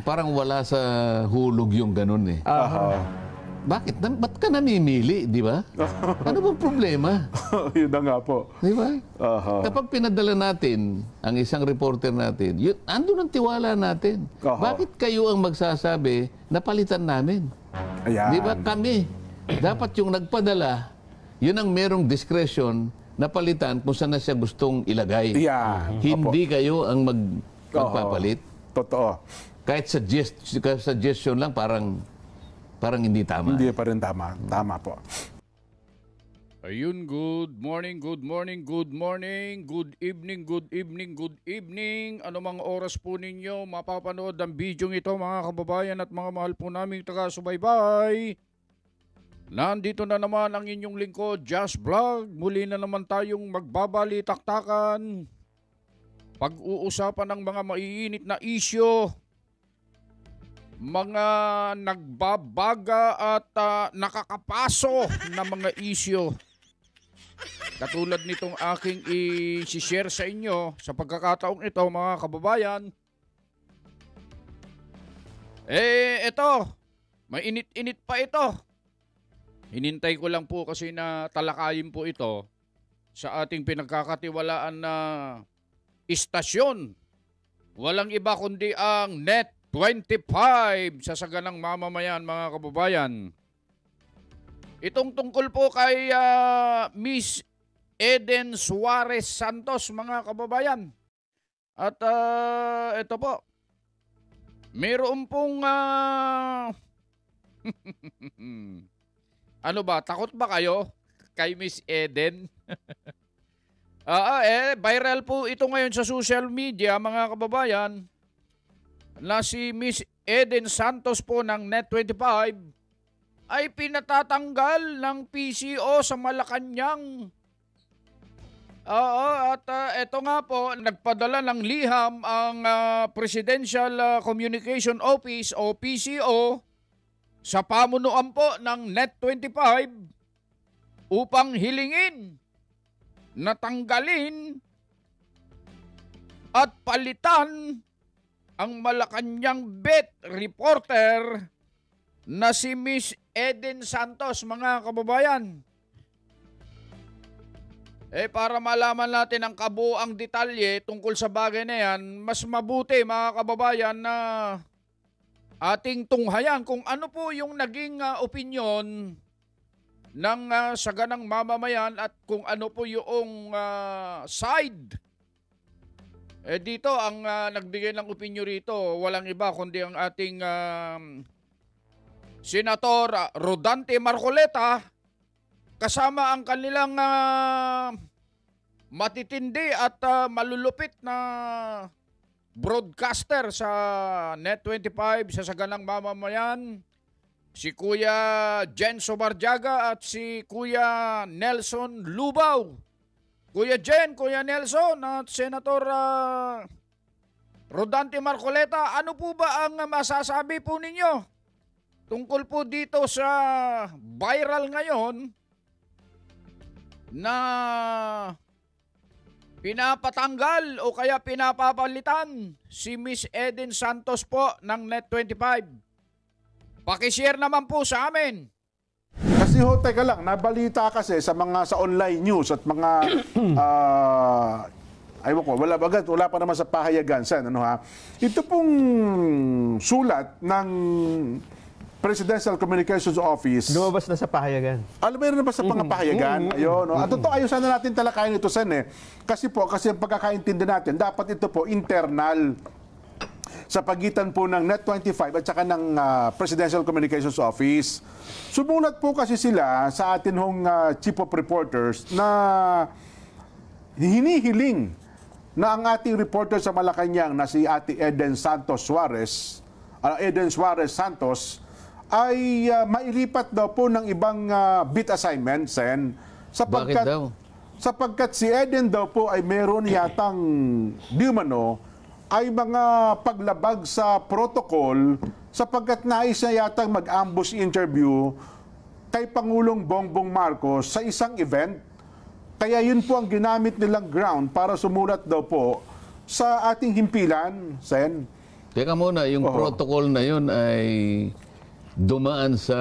Parang wala sa hulog yung ganun eh. Bakit? Ba't ka namimili, di ba? Ano bang problema? Yun na nga po. Di ba? Kapag pinadala natin ang isang reporter natin, andun ang tiwala natin. Bakit kayo ang magsasabi na palitan namin? Ayan. Di ba kami? Dapat yung nagpadala, yun ang merong discretion na palitan kung saan na siya gustong ilagay. Ayan. Hindi kayo ang magpapalit. Totoo. Kahit suggestion lang, parang hindi tama. Hindi pa rin tama. Tama po. Ayun, good morning, good morning, good morning, good evening, good evening, good evening. Ano mang oras po ninyo mapapanood ang video ito, mga kababayan at mga mahal po naming taga-subaybay. Nandito na naman ang inyong lingkod, Just Vlog. Muli na naman tayong magbabalitaktakan. Pag-uusapan ng mga maiinit na isyo, mga nagbabaga at nakakapaso na mga isyo. Katulad nitong aking i-share sa inyo sa pagkakataong ito, mga kababayan. Ito, mainit-init pa ito. Hinintay ko lang po kasi na talakayin po ito sa ating pinagkakatiwalaan na istasyon. Walang iba kundi ang Net25 sa saganang mamamayan, mga kababayan. Itong tungkol po kay Miss Eden Suarez Santos, mga kababayan. At ito po, mayroon pong ano ba, takot ba kayo kay Miss Eden? Viral po ito ngayon sa social media, mga kababayan, na si Miss Eden Santos po ng Net25 ay pinatatanggal ng PCO sa Malacanang. At ito nga po, nagpadala ng liham ang Presidential Communication Office o PCO sa pamunuan po ng Net25 upang hilingin na tanggalin at palitan ang Malacanang Bet reporter na si Miss Eden Santos, mga kababayan. Para malaman natin ang kabuuang detalye tungkol sa bagay na yan, mas mabuti, mga kababayan, na ating tunghayan kung ano po yung naging opinyon ng saganang mamamayan at kung ano po yung side. Dito, ang nagbigay ng opinyon rito, walang iba kundi ang ating Senator Rodante Marcoleta, kasama ang kanilang matitindi at malulupit na broadcaster sa Net25 sa saganang mamamayan, si Kuya Jenso Barjaga at si Kuya Nelson Lubaw. Kuya Jen, Kuya Nelson at Senator Rodante Marcoleta, ano po ba ang masasabi po ninyo tungkol po dito sa viral ngayon na pinapatanggal o kaya pinapapalitan si Miss Eden Santos po ng Net25? Pakishare naman po sa amin. Kasi teka lang, nabalita kasi sa online news at mga aywan ko, wala pa naman sa pahayagan, Sen, ano ha? Ito pong sulat ng Presidential Communications Office. Lumabas na sa pahayagan. Meron na ba sa mga pahayagan? Ayun, no? At ito, ayaw sana natin talakayin ito, Sen, eh. Kasi ang pagkakaintindi natin, dapat ito po internal sa pagitan po ng Net25 at saka ng Presidential Communications Office. Sumulat po kasi sila sa atin hong Chief of Reporters na hinihiling na ang ating reporter sa Malacanang na si Ate Eden Suarez Santos ay mailipat daw po ng ibang beat assignment, Sen. Bakit daw? Sapagkat si Eden daw po ay meron yatang di umano ay mga paglabag sa protocol sapagkat nais niya yatang mag-ambush interview kay Pangulong Bongbong Marcos sa isang event. Kaya yun po ang ginamit nilang ground para sumulat daw po sa ating himpilan, Sen. Teka muna, yung protocol na yun ay dumaan sa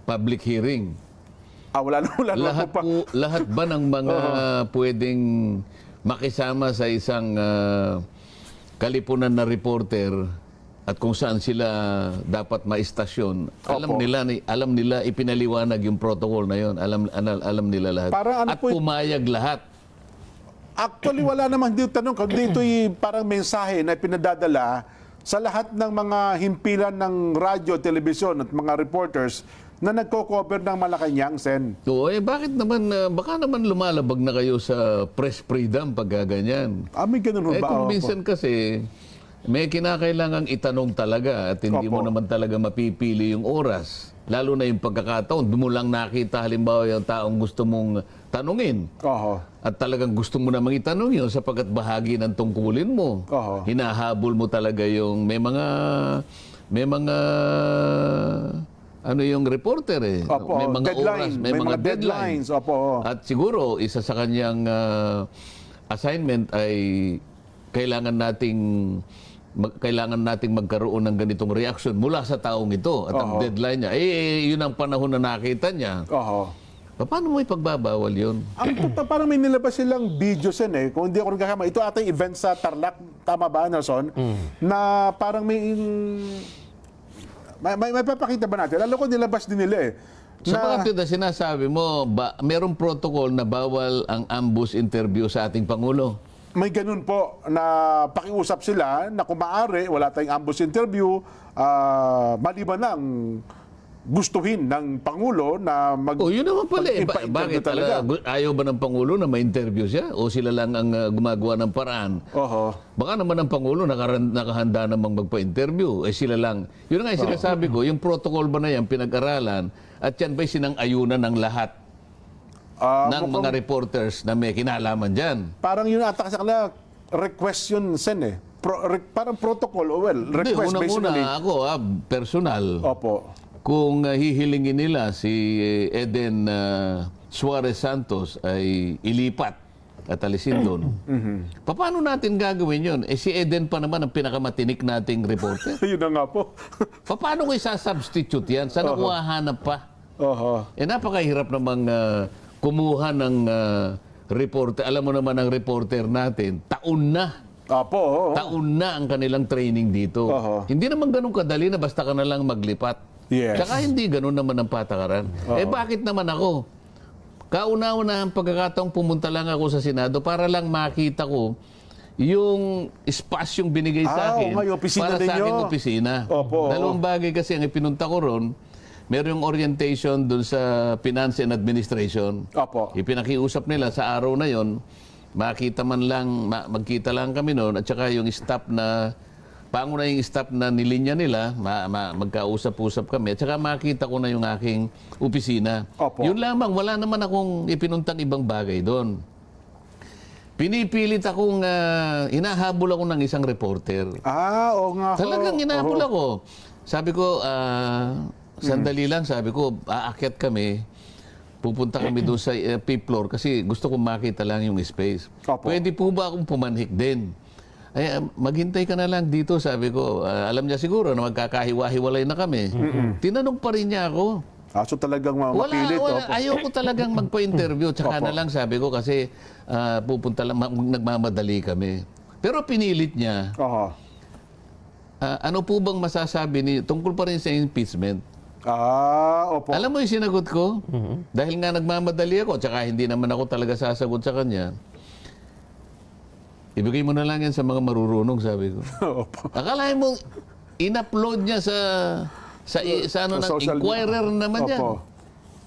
public hearing. Wala na po pa. Lahat ba ng mga pwedeng makisama sa isang kalipunan na reporter at kung saan sila dapat maistasyon, alam nila ipinaliwanag yung protocol na yun. Alam nila lahat. At pumayag lahat. Actually, wala namang dito tanong. Dito'y parang mensahe na pinadadala sa lahat ng mga himpilan ng radyo, telebisyon at mga reporters na nagko-cover ng Malacanang, Sen. So, bakit naman, baka naman lumalabag na kayo sa press freedom pag gaganyan. May ganun ba? Kung minsan kasi, may kinakailangang itanong talaga at hindi mo naman talaga mapipili yung oras. Lalo na yung pagkakataon, doon mo lang nakita halimbawa yung taong gusto mong tanungin. At talagang gusto mo namang itanong yun sapagkat bahagi ng tungkulin mo. Hinahabol mo talaga yung may mga ano yung reporter may mga deadline, oras, may mga deadlines. At siguro isa sa kanyang assignment ay kailangan nating magkaroon ng ganitong reaction mula sa taong ito. At ang deadline niya, yun ang panahon na nakita niya. Paano mo ipagbabawal yun? Parang may nilabas silang videos kung hindi ako nagkakama. Ito atay event sa Tarlac, tama ba, Nelson? Na parang may papakita ba natin? Alam ko nilabas din nila Sa mga sinasabi mo, merong protocol na bawal ang ambush interview sa ating Pangulo? May ganun po na pakiusap sila na kung maaari, wala tayong ambush interview, maliban lang gustuhin ng Pangulo na yun naman pala bakit talaga? Ayaw ba ng Pangulo na ma-interview siya? O sila lang ang gumagawa ng paraan? Baka naman ang Pangulo nakahanda namang magpa-interview. Sila lang. Yun nga yung sinasabi ko, yung protocol ba na yan pinag-aralan at yan ba'y sinang-ayunan ng lahat ng mga reporters na may kinalaman dyan? Parang yun ata kasi kanila request yun, Sen parang protocol, request basically. Una ako, personal. Kung hihilingin nila si Eden Suarez Santos ay ilipat at alisin doon, paano natin gagawin yun? Si Eden pa naman ang pinakamatinik nating reporter. Yun na nga po. Paano ko isa-substitute yan? Saan ako hahanap pa? Napakahirap namang kumuha ng reporter. Alam mo naman ang reporter natin, taon na. Taon na ang kanilang training dito. Hindi naman ganun kadali na basta ka na lang maglipat. Tsaka hindi ganun naman ang patakaran. Bakit naman ako? Kauna-una ang pagkakataong pumunta lang ako sa Senado para lang makita ko yung espasyong binigay sa akin para sa aking opisina. Dalawang bagay kasi ang ipinunta ko ron. Merong orientation dun sa Finance and Administration. Ipinakiusap nila sa araw na yon, magkita lang kami noon at saka yung staff na pangunahing staff na nilinya nila, magkausap-usap kami. At saka makita ko na yung aking opisina. Yun lamang, wala naman akong ipinuntang ibang bagay doon. Pinipilit akong, hinahabol ako ng isang reporter. Talagang hinahabol ako. Sabi ko, sandali lang, sabi ko, aakyat kami. Pupunta kami doon sa 5th floor kasi gusto kong makita lang yung space. Pwede po ba akong pumanhik din? Maghintay ka na lang dito, sabi ko. Alam niya siguro na magkakahiwa-hiwalay na kami. Tinanong pa rin niya ako. So talagang mapilit. Ayaw ko talagang magpa-interview. Tsaka na lang sabi ko kasi pupunta lang, nagmamadali kami. Pero pinilit niya. Ano po bang masasabi niyo? Tungkol pa rin sa impeachment. Alam mo yung sinagot ko? Dahil nga nagmamadali ako, tsaka hindi naman ako talaga sasagot sa kanya. Ibigay mo na lang yan sa mga marurunong, sabi ko. Akalain mo, in-upload niya sa Inquirer naman yan.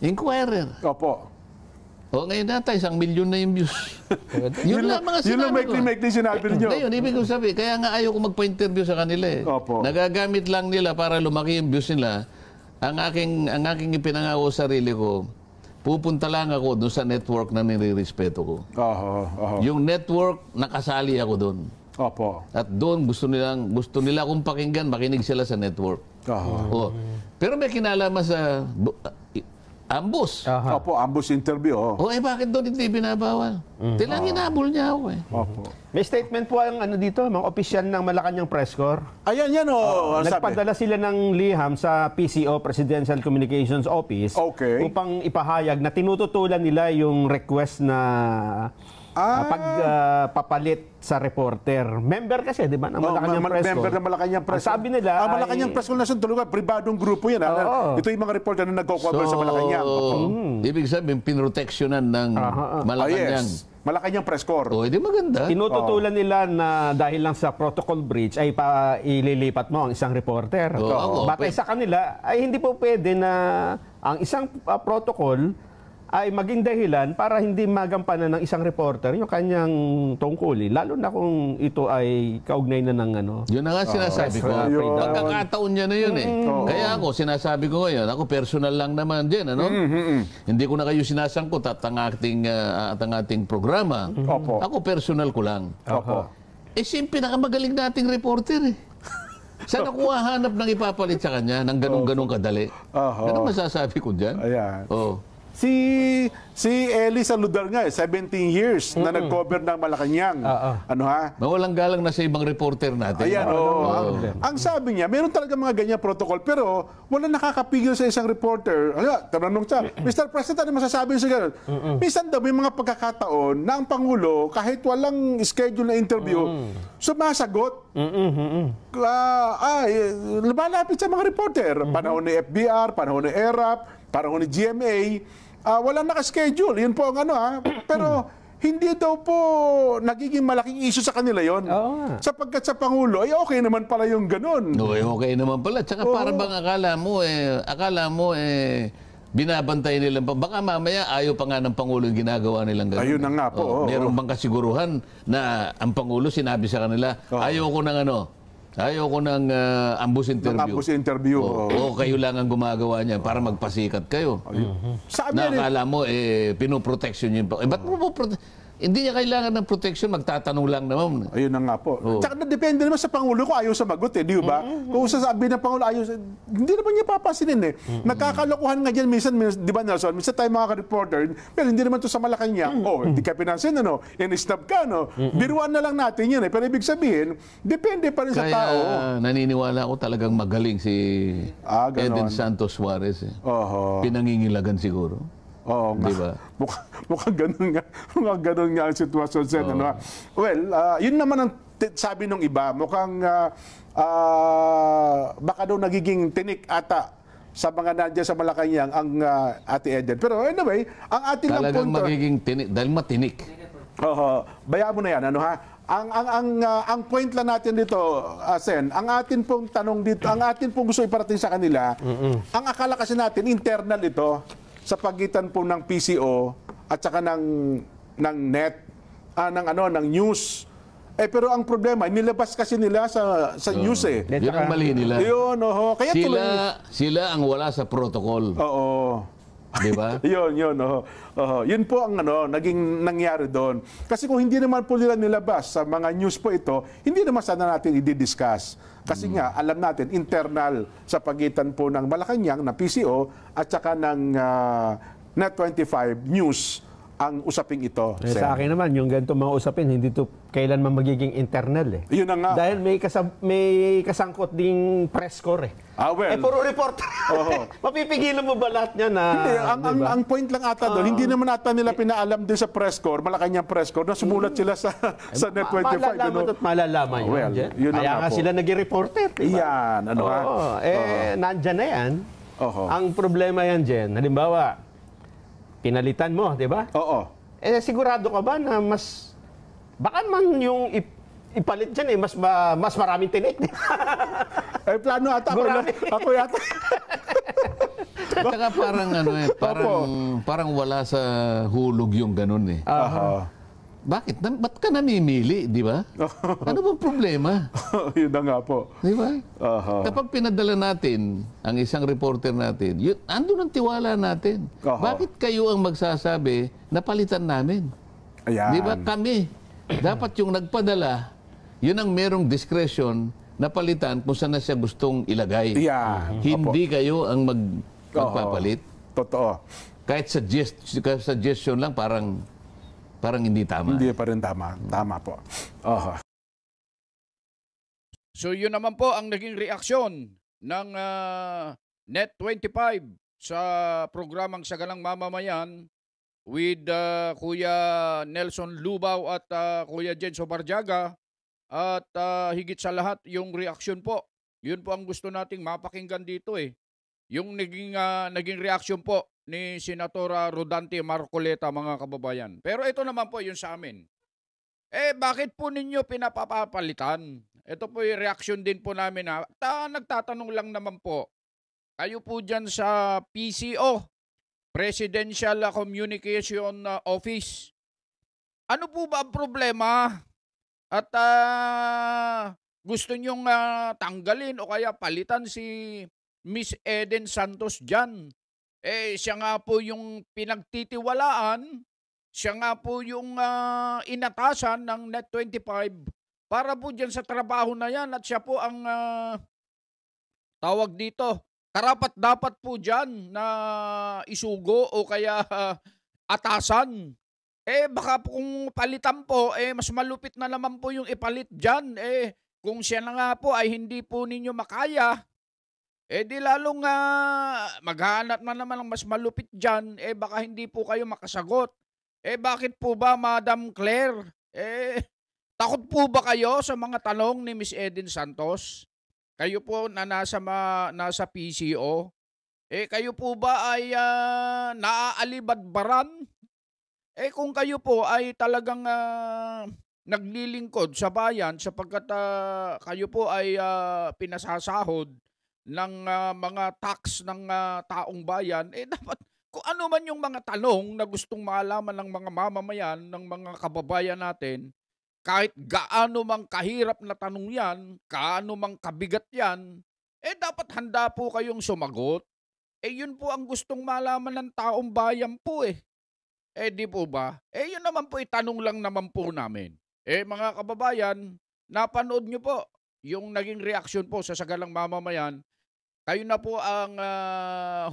Inquirer. Ngayon nata, 1 milyon na yung views. Yun lang mga sinabi ko. Yun lang maikli sinabi niyo. Ngayon, ibig ko sabi, kaya nga ayaw ko magpa-interview sa kanila Nagagamit lang nila para lumaki yung views nila. Ang aking ipinangako sa sarili ko, pupunta lang ako doon sa network na nire-respeto ko. Yung network, nakasali ako doon. At doon gusto nila akong pakinggan, makinig sila sa network. Pero may kinalaman sa Ambus. Opo, ambush interview. O bakit doon hindi binabawal? Tilang hinabol niya ako Opo. May statement po ang ano dito, mga opisyal ng Malacanang Press Corps. Ayan yan ang sabi. Nagpadala sila ng liham sa PCO, Presidential Communications Office, Okay. upang ipahayag na tinututulan nila yung request na pagpapalit sa reporter. Member kasi, di ba, ng Malacanang Press Corps. Member ng Malacanang Press. Ang sabi nila ang Malacanang Press Corps Nation, tulugan, pribadong grupo yan. Ito yung mga reporter na nagko-cover sa Malacanang. Ibig sabihin, pinroteksyonan ng Malacanang. Yes. Malacanang Press Corps. O, hindi maganda. Tinututulan nila na dahil lang sa protocol breach ay ililipat mo ang isang reporter. Batay sa kanila ay hindi po pwede na ang isang protocol ay maging dahilan para hindi magampanan ng isang reporter yung kanyang tungkulin, lalo na kung ito ay kaugnay na ng ano. Yun na nga sinasabi ko. Pagkakataon niya na yun Kaya ako, sinasabi ko ngayon, ako personal lang naman din, ano? Hindi ko na kayo sinasangkot at ang ating programa. Ako personal ko lang. Siya yung pinakamagaling nating reporter Saan ako hahanap ng ipapalit sa kanya ng ganun-ganun kadali? Ano masasabi ko dyan? Ayan. Si Eli Saludar nga, 17 years na nag-cover ng Malacanang. Ano ha? Mawalang galang na sa ibang reporter natin. Ayan, ang sabi niya, meron talaga mga ganyan protocol, pero wala nakakapigil sa isang reporter. Tanong siya, Mr. President, ano masasabi niyo sa gano'n? Minsan daw, may mga pagkakataon na ang Pangulo, kahit walang schedule na interview, sumasagot. Lumalapit sa mga reporter. Panahon ni FBR, panahon ni ERAP, panahon ni GMA, walang naka-schedule. Yun po ang pero hindi daw po nagiging malaking issue sa kanila yon. Sapagkat sa Pangulo, okay naman pala yung ganun. Okay naman pala. Tsaka para bang akala mo, binabantay nila pa. Baka mamaya ayaw pa nga ng Pangulo yung ginagawa nilang ganun. Ayun na nga po. Meron bang kasiguruhan na ang Pangulo sinabi sa kanila, ayaw ko ng ambush interview. Ambush interview. Kayo lang ang gumagawa niya para magpasikat kayo. Nakakala mo, pinoprotection niyo. Ba't mo hindi niya kailangan ng protection, magtatanong lang naman. Ayun na nga po. Tsaka depende naman sa Pangulo kung ayaw sumagot di ba? Kung sasabi ng Pangulo ayaw, hindi naman niya papasinin Nagkakalokohan nga dyan minsan, di ba Nelson? Minsan tayo mga reporter, pero hindi naman to sa Malacanang. Hindi ka pinansin, in-snub ka, Biruan na lang natin yun Pero ibig sabihin, depende pa rin sa tao. Kaya naniniwala ako talagang magaling si Eden Santos Suarez. Pinangingilagan siguro. Diba? Mukhang ganun nga ang sitwasyon sa Well, yun naman ang sabi ng iba. Mukhang baka daw nagiging tinik ata sa mga nandiyan sa Malacanang ang Ate Eden. Pero anyway, ang ating lang talagang punto... magiging tinik, dahil matinik. Bayaan mo na yan, ang point lang natin dito, Sen, ang atin pong tanong dito, ang atin pong gusto iparating sa kanila, ang akala kasi natin, internal ito, sa pagitan po ng PCO at saka ng net, ng news. Pero ang problema, nilabas kasi nila sa news Yun ang mali nila. Yun, kaya sila ang wala sa protocol. Di ba? Yun po ang naging nangyari doon. Kasi kung hindi naman po nila nilabas sa mga news po ito, hindi naman sana natin i-discuss. Kasi nga, alam natin, internal sa pagitan po ng Malacanang na PCO at saka ng Net25 News ang usaping ito. Sa akin naman, yung ganito mga usapin, hindi to kailanman magiging internal Yun na nga. Dahil may kasangkot ding press corps puro reporter. Mapipigilan mo ba lahat niya na... Hindi, ang point lang ata doon, hindi naman ata nila pinaalam din sa press corps, Malacanang Press Corps, na sumulat sila sa Net25. Malalaman at malalaman yun. Kaya nga sila naging reporter. Yan. Nandyan na yan. Ang problema yan, Jen, halimbawa, pinalitan mo, di ba? Sigurado ka ba na baka naman yung ipalit dyan mas maraming tinik. Plano ata ako yata. Saka parang wala sa hulog yung ganun Bakit? Ba't ka namimili, di ba? Ano bang problema? Yun na nga po. Di ba? Kapag pinadala natin ang isang reporter natin, andun ang tiwala natin. Bakit kayo ang magsasabi na palitan namin? Ayan. Di ba? Kami. Dapat yung nagpadala, yun ang merong discretion na palitan kung saan na siya gustong ilagay. Yeah. Hindi kayo ang magpapalit. Totoo. Kahit suggestion lang, parang hindi tama. Hindi pa rin tama. Tama po. So yun naman po ang naging reaksyon ng Net25 sa programang Sagalang Mamamayan with Kuya Nelson Lubao at Kuya Jenso Barjaga. At higit sa lahat, yung reaksyon po. Yun po ang gusto nating mapakinggan dito eh. Yung naging reaksyon po ni Senatora Rodante Marcoleta, mga kababayan. Pero ito naman po yung sa amin. Bakit po ninyo pinapapalitan? Ito po yung reaksyon din po namin. Nagtatanong lang naman po. Kayo po dyan sa PCO, Presidential Communication Office. Ano po ba ang problema? At gusto nyong tanggalin o kaya palitan si Miss Eden Santos dyan. Siya nga po yung pinagtitiwalaan, siya nga po yung inatasan ng Net25 para po dyan sa trabaho na yan at siya po ang tawag dito, karapat-dapat po dyan na isugo o kaya atasan. Baka kung palitan po, mas malupit na naman po yung ipalit dyan. Kung siya na nga po ay hindi po ninyo makaya, di lalong maghanap na naman ng mas malupit dyan, baka hindi po kayo makasagot. Bakit po ba, Madam Claire? Takot po ba kayo sa mga tanong ni Miss Eden Santos? Kayo po na nasa PCO? Kayo po ba ay naaalibadbaran? Kung kayo po ay talagang naglilingkod sa bayan sapagkat kayo po ay pinasasahod ng mga tax ng taong bayan, dapat kung ano man yung mga tanong na gustong malaman ng mga mamamayan, ng mga kababayan natin, kahit gaano mang kahirap na tanong yan, gaano mang kabigat yan, dapat handa po kayong sumagot. Yun po ang gustong malaman ng taong bayan po di po ba? Yun naman po, itanong lang naman po namin. Mga kababayan, napanood nyo po yung naging reaksyon po sa Sagalang Mamamayan. Kayo na po ang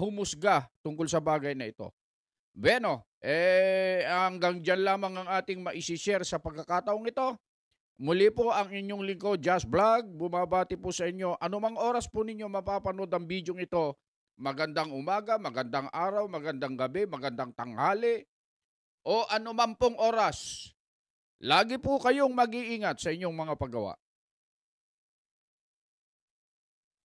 humusga tungkol sa bagay na ito. Bueno, hanggang dyan lamang ang ating maisishare sa pagkakataong ito. Muli po ang inyong lingkod, Just Vlog. Bumabati po sa inyo. Anumang oras po ninyo mapapanood ang video ito. Magandang umaga, magandang araw, magandang gabi, magandang tanghali, o anuman pong oras. Lagi po kayong mag-iingat sa inyong mga paggawa.